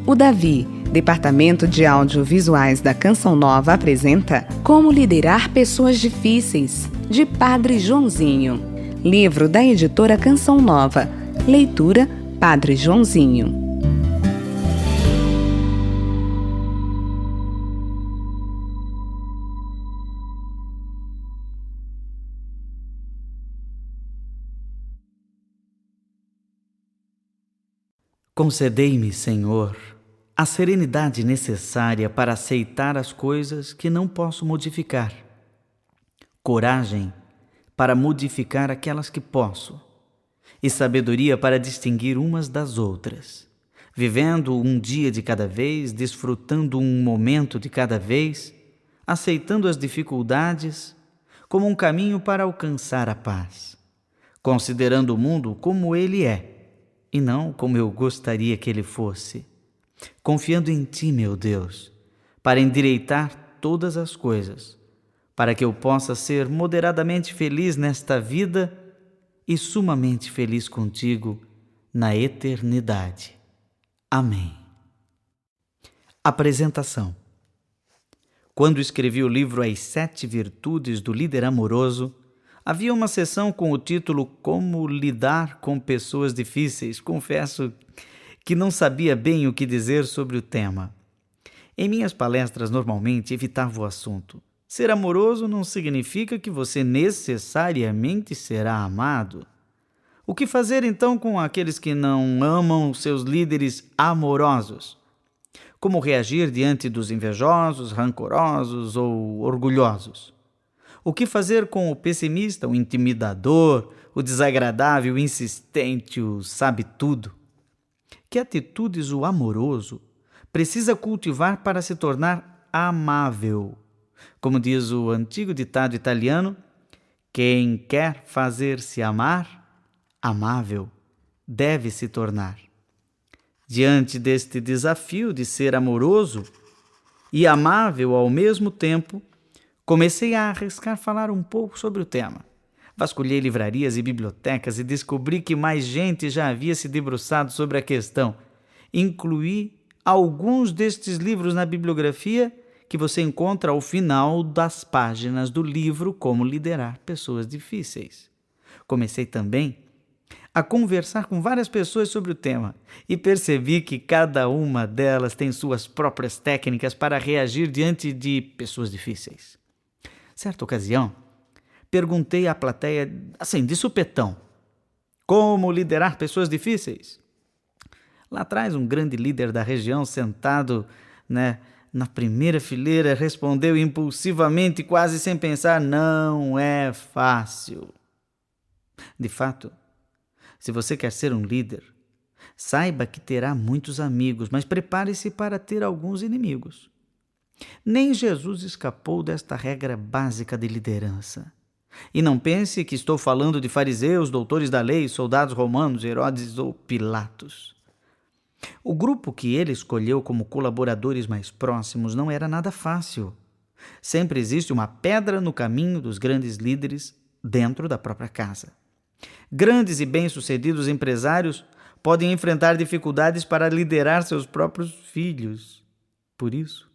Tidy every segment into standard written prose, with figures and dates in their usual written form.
O Davi, Departamento de Audiovisuais da Canção Nova, apresenta Como Liderar Pessoas Difíceis, de Padre Joãozinho. Livro da editora Canção Nova. Leitura Padre Joãozinho. Concedei-me, Senhor, a serenidade necessária para aceitar as coisas que não posso modificar, coragem para modificar aquelas que posso, e sabedoria para distinguir umas das outras, vivendo um dia de cada vez, desfrutando um momento de cada vez, aceitando as dificuldades como um caminho para alcançar a paz, considerando o mundo como ele é, e não como eu gostaria que ele fosse, confiando em Ti, meu Deus, para endireitar todas as coisas, para que eu possa ser moderadamente feliz nesta vida e sumamente feliz contigo na eternidade. Amém. Apresentação. Quando escrevi o livro As 7 Virtudes do Líder Amoroso, havia uma seção com o título Como Lidar com Pessoas Difíceis. Confesso que não sabia bem o que dizer sobre o tema. Em minhas palestras, normalmente, evitava o assunto. Ser amoroso não significa que você necessariamente será amado. O que fazer, então, com aqueles que não amam seus líderes amorosos? Como reagir diante dos invejosos, rancorosos ou orgulhosos? O que fazer com o pessimista, o intimidador, o desagradável, o insistente, o sabe-tudo? Que atitudes o amoroso precisa cultivar para se tornar amável? Como diz o antigo ditado italiano, quem quer fazer-se amar, amável deve se tornar. Diante deste desafio de ser amoroso e amável ao mesmo tempo, comecei a arriscar falar um pouco sobre o tema. Vasculhei livrarias e bibliotecas e descobri que mais gente já havia se debruçado sobre a questão. Incluí alguns destes livros na bibliografia que você encontra ao final das páginas do livro Como Liderar Pessoas Difíceis. Comecei também a conversar com várias pessoas sobre o tema e percebi que cada uma delas tem suas próprias técnicas para reagir diante de pessoas difíceis. Certa ocasião, perguntei à plateia, assim, de supetão, como liderar pessoas difíceis? Lá atrás, um grande líder da região, sentado, na primeira fileira, respondeu impulsivamente, quase sem pensar, não é fácil. De fato, se você quer ser um líder, saiba que terá muitos amigos, mas prepare-se para ter alguns inimigos. Nem Jesus escapou desta regra básica de liderança. E não pense que estou falando de fariseus, doutores da lei, soldados romanos, Herodes ou Pilatos. O grupo que ele escolheu como colaboradores mais próximos não era nada fácil. Sempre existe uma pedra no caminho dos grandes líderes dentro da própria casa. Grandes e bem-sucedidos empresários podem enfrentar dificuldades para liderar seus próprios filhos. Por isso,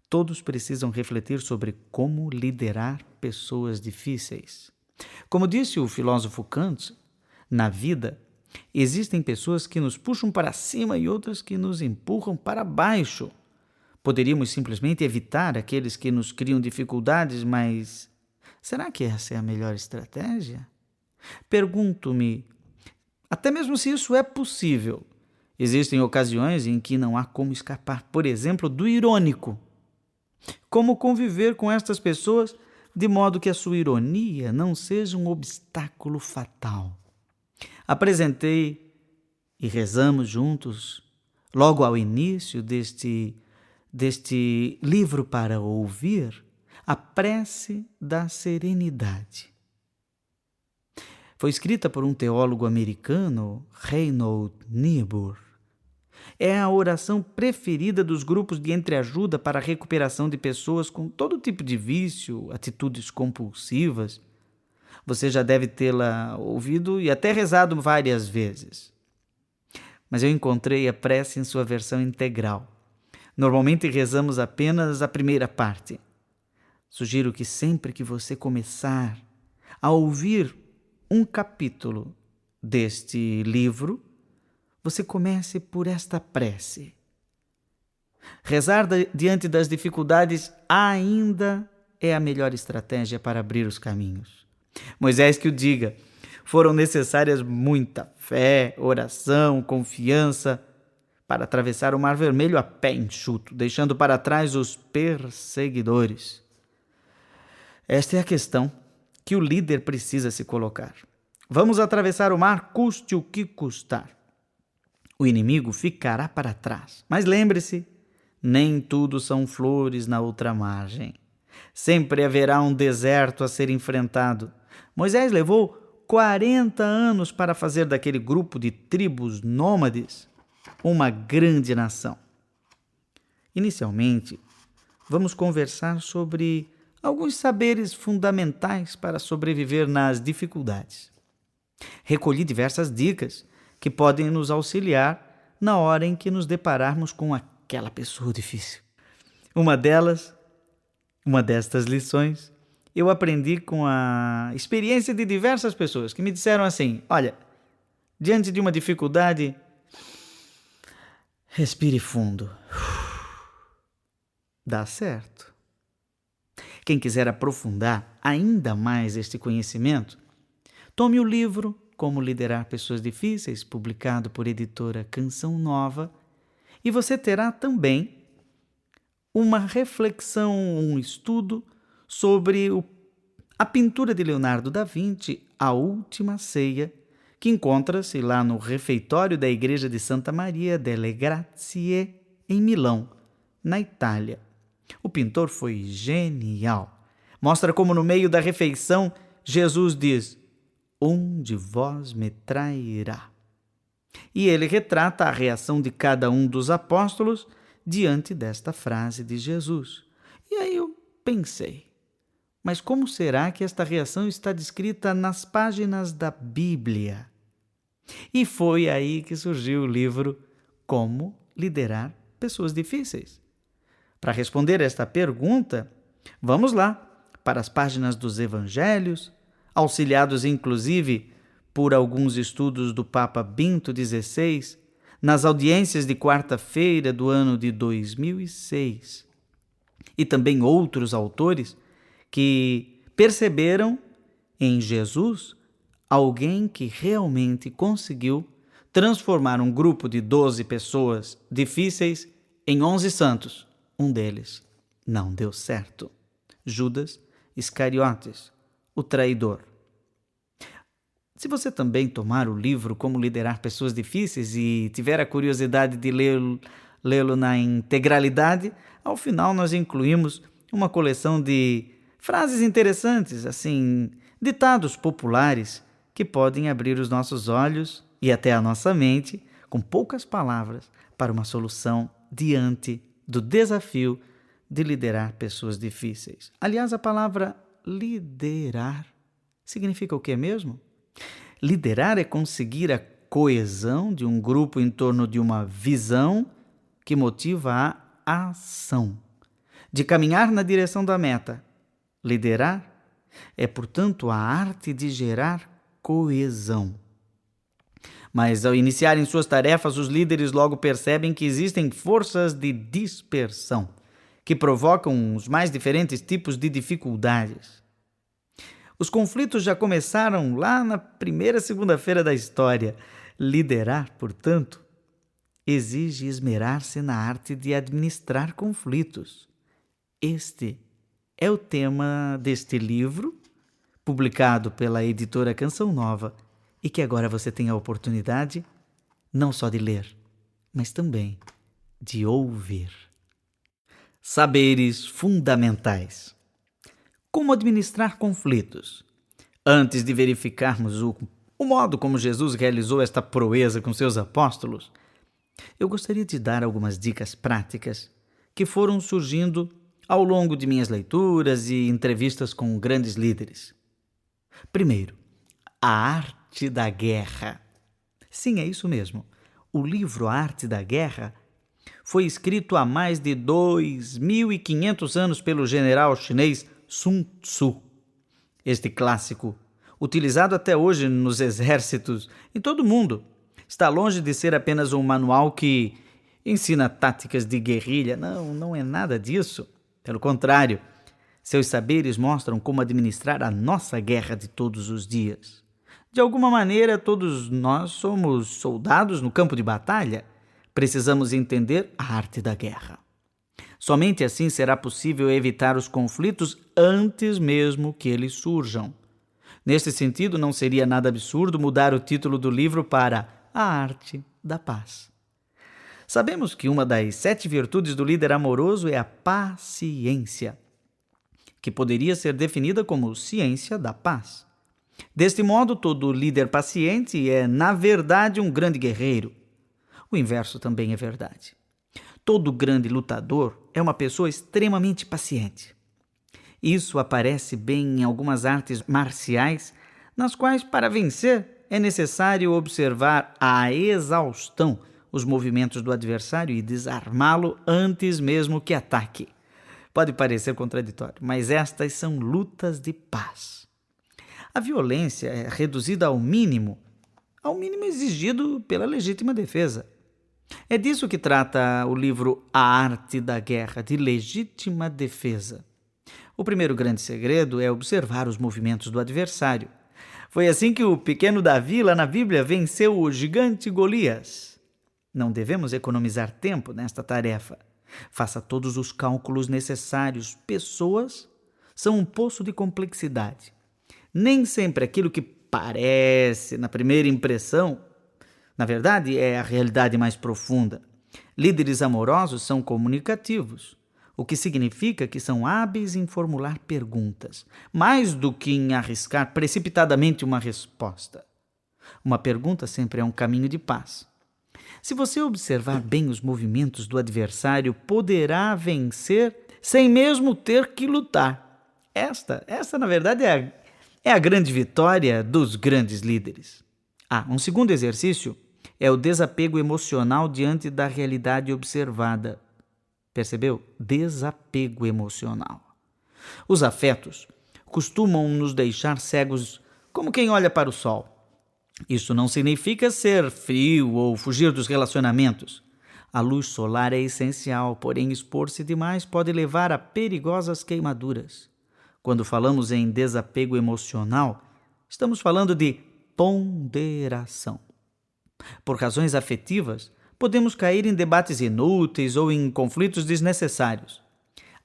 todos precisam refletir sobre como liderar pessoas difíceis. Como disse o filósofo Kant, na vida existem pessoas que nos puxam para cima e outras que nos empurram para baixo. Poderíamos simplesmente evitar aqueles que nos criam dificuldades, mas será que essa é a melhor estratégia? Pergunto-me, até mesmo se isso é possível. Existem ocasiões em que não há como escapar, por exemplo, do irônico. Como conviver com estas pessoas de modo que a sua ironia não seja um obstáculo fatal? Apresentei e rezamos juntos, logo ao início deste livro para ouvir, a prece da serenidade. Foi escrita por um teólogo americano, Reinhold Niebuhr. É a oração preferida dos grupos de entreajuda para a recuperação de pessoas com todo tipo de vício, atitudes compulsivas. Você já deve tê-la ouvido e até rezado várias vezes. mas eu encontrei a prece em sua versão integral. Normalmente rezamos apenas a primeira parte. Sugiro que sempre que você começar a ouvir um capítulo deste livro, você comece por esta prece. Rezar diante das dificuldades ainda é a melhor estratégia para abrir os caminhos. Moisés que o diga, foram necessárias muita fé, oração, confiança para atravessar o Mar Vermelho a pé enxuto, deixando para trás os perseguidores. Esta é a questão que o líder precisa se colocar. Vamos atravessar o mar, custe o que custar. O inimigo ficará para trás. Mas lembre-se, nem tudo são flores na outra margem. Sempre haverá um deserto a ser enfrentado. Moisés levou 40 anos para fazer daquele grupo de tribos nômades uma grande nação. Inicialmente, vamos conversar sobre alguns saberes fundamentais para sobreviver nas dificuldades. Recolhi diversas dicas que podem nos auxiliar na hora em que nos depararmos com aquela pessoa difícil. Uma destas lições, eu aprendi com a experiência de diversas pessoas que me disseram assim: olha, diante de uma dificuldade, respire fundo. Dá certo. Quem quiser aprofundar ainda mais este conhecimento, tome o livro Como Liderar Pessoas Difíceis, publicado por editora Canção Nova, e você terá também uma reflexão, um estudo sobre a pintura de Leonardo da Vinci, A Última Ceia, que encontra-se lá no refeitório da Igreja de Santa Maria delle Grazie, em Milão, na Itália. O pintor foi genial. Mostra como no meio da refeição Jesus diz: um de vós me trairá. E ele retrata a reação de cada um dos apóstolos diante desta frase de Jesus. E aí eu pensei, mas como será que esta reação está descrita nas páginas da Bíblia? E foi aí que surgiu o livro Como Liderar Pessoas Difíceis. Para responder esta pergunta, vamos lá para as páginas dos Evangelhos, auxiliados inclusive por alguns estudos do Papa Bento XVI, nas audiências de quarta-feira do ano de 2006, e também outros autores que perceberam em Jesus alguém que realmente conseguiu transformar um grupo de 12 pessoas difíceis em 11 santos. Um deles não deu certo. Judas Iscariotes, o traidor. Se você também tomar o livro Como Liderar Pessoas Difíceis e tiver a curiosidade de lê-lo na integralidade, ao final nós incluímos uma coleção de frases interessantes, assim, ditados populares que podem abrir os nossos olhos e até a nossa mente, com poucas palavras, para uma solução diante do desafio de liderar pessoas difíceis. Aliás, a palavra liderar significa o que mesmo? Liderar é conseguir a coesão de um grupo em torno de uma visão que motiva a ação, de caminhar na direção da meta. Liderar é, portanto, a arte de gerar coesão. Mas ao iniciarem suas tarefas, os líderes logo percebem que existem forças de dispersão, que provocam os mais diferentes tipos de dificuldades. Os conflitos já começaram lá na primeira segunda-feira da história. Liderar, portanto, exige esmerar-se na arte de administrar conflitos. Este é o tema deste livro, publicado pela editora Canção Nova, e que agora você tem a oportunidade não só de ler, mas também de ouvir. Saberes fundamentais. Como administrar conflitos? Antes de verificarmos o modo como Jesus realizou esta proeza com seus apóstolos, eu gostaria de dar algumas dicas práticas que foram surgindo ao longo de minhas leituras e entrevistas com grandes líderes. Primeiro, a arte da guerra. Sim, é isso mesmo. O livro A Arte da Guerra foi escrito há mais de 2.500 anos pelo general chinês Sun Tzu. Este clássico, utilizado até hoje nos exércitos em todo o mundo, está longe de ser apenas um manual que ensina táticas de guerrilha. Não é nada disso. Pelo contrário, seus saberes mostram como administrar a nossa guerra de todos os dias. De alguma maneira, todos nós somos soldados no campo de batalha. Precisamos entender a arte da guerra. Somente assim será possível evitar os conflitos antes mesmo que eles surjam. Neste sentido, não seria nada absurdo mudar o título do livro para A Arte da Paz. Sabemos que uma das 7 virtudes do líder amoroso é a paciência, que poderia ser definida como ciência da paz. Deste modo, todo líder paciente é, na verdade, um grande guerreiro. O inverso também é verdade. Todo grande lutador é uma pessoa extremamente paciente. Isso aparece bem em algumas artes marciais, nas quais, para vencer, é necessário observar à exaustão os movimentos do adversário e desarmá-lo antes mesmo que ataque. Pode parecer contraditório, mas estas são lutas de paz. A violência é reduzida ao mínimo exigido pela legítima defesa. É disso que trata o livro A Arte da Guerra, de legítima defesa. O primeiro grande segredo é observar os movimentos do adversário. Foi assim que o pequeno Davi, lá na Bíblia, venceu o gigante Golias. Não devemos economizar tempo nesta tarefa. Faça todos os cálculos necessários. Pessoas são um poço de complexidade. Nem sempre aquilo que parece, na primeira impressão, na verdade, é a realidade mais profunda. Líderes amorosos são comunicativos, o que significa que são hábeis em formular perguntas, mais do que em arriscar precipitadamente uma resposta. Uma pergunta sempre é um caminho de paz. Se você observar bem os movimentos do adversário, poderá vencer sem mesmo ter que lutar. Esta na verdade, é a grande vitória dos grandes líderes. Um segundo exercício é o desapego emocional diante da realidade observada. Percebeu? Desapego emocional. Os afetos costumam nos deixar cegos como quem olha para o sol. Isso não significa ser frio ou fugir dos relacionamentos. A luz solar é essencial, porém expor-se demais pode levar a perigosas queimaduras. Quando falamos em desapego emocional, estamos falando de ponderação. Por razões afetivas, podemos cair em debates inúteis ou em conflitos desnecessários.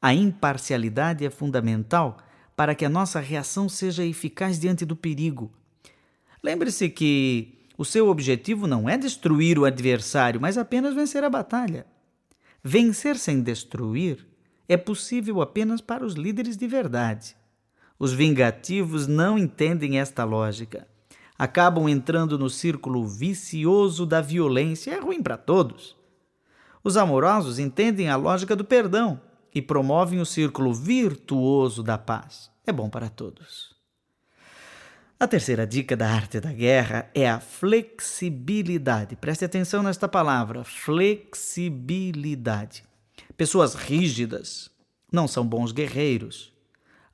A imparcialidade é fundamental para que a nossa reação seja eficaz diante do perigo. Lembre-se que o seu objetivo não é destruir o adversário, mas apenas vencer a batalha. Vencer sem destruir é possível apenas para os líderes de verdade. Os vingativos não entendem esta lógica. Acabam entrando no círculo vicioso da violência. É ruim para todos. Os amorosos entendem a lógica do perdão e promovem o círculo virtuoso da paz. É bom para todos. A terceira dica da arte da guerra é a flexibilidade. Preste atenção nesta palavra, flexibilidade. Pessoas rígidas não são bons guerreiros.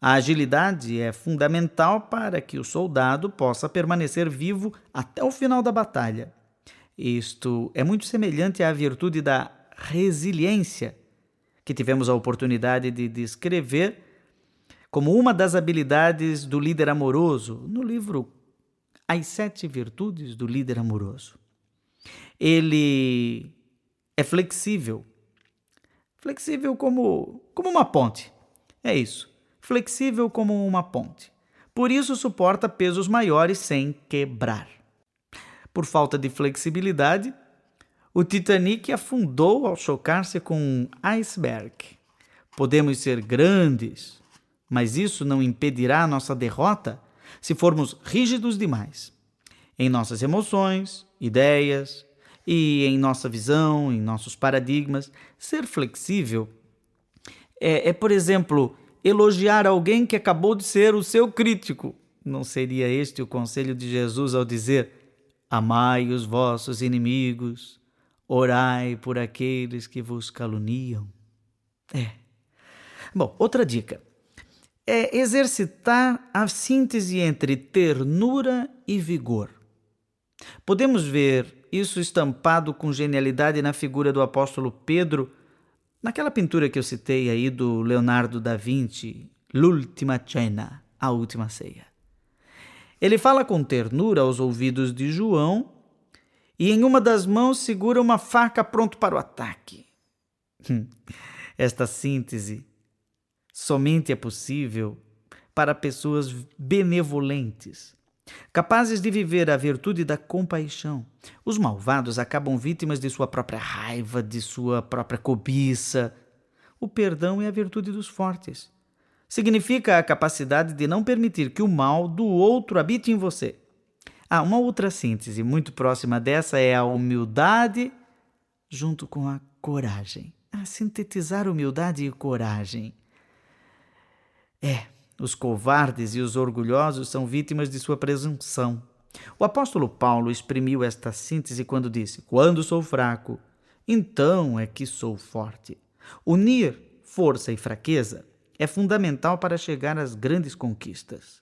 A agilidade é fundamental para que o soldado possa permanecer vivo até o final da batalha. Isto é muito semelhante à virtude da resiliência, que tivemos a oportunidade de descrever como uma das habilidades do líder amoroso, no livro As 7 Virtudes do Líder Amoroso. Ele é flexível como uma ponte. É isso. Flexível como uma ponte. Por isso suporta pesos maiores sem quebrar. Por falta de flexibilidade, o Titanic afundou ao chocar-se com um iceberg. Podemos ser grandes, mas isso não impedirá a nossa derrota se formos rígidos demais. Em nossas emoções, ideias e em nossa visão, em nossos paradigmas, ser flexível por exemplo, elogiar alguém que acabou de ser o seu crítico. Não seria este o conselho de Jesus ao dizer: amai os vossos inimigos, Orai por aqueles que vos caluniam. Bom, outra dica é exercitar a síntese entre ternura e vigor. Podemos ver isso estampado com genialidade na figura do apóstolo Pedro, naquela pintura que eu citei aí do Leonardo da Vinci, L'Ultima Cena, a Última Ceia. Ele fala com ternura aos ouvidos de João e em uma das mãos segura uma faca pronto para o ataque. Esta síntese somente é possível para pessoas benevolentes, capazes de viver a virtude da compaixão. Os malvados acabam vítimas de sua própria raiva, de sua própria cobiça. O perdão é a virtude dos fortes. Significa a capacidade de não permitir que o mal do outro habite em você. Uma outra síntese muito próxima dessa é a humildade junto com a coragem. Sintetizar humildade e coragem. Os covardes e os orgulhosos são vítimas de sua presunção. O apóstolo Paulo exprimiu esta síntese quando disse: quando sou fraco, então é que sou forte. Unir força e fraqueza é fundamental para chegar às grandes conquistas.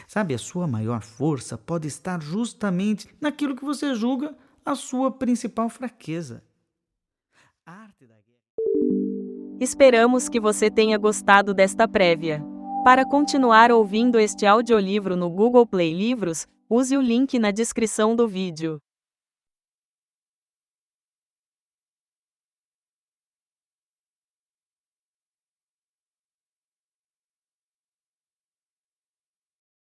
Sabe, a sua maior força pode estar justamente naquilo que você julga a sua principal fraqueza. A arte da guerra. Esperamos que você tenha gostado desta prévia. Para continuar ouvindo este audiolivro no Google Play Livros, use o link na descrição do vídeo.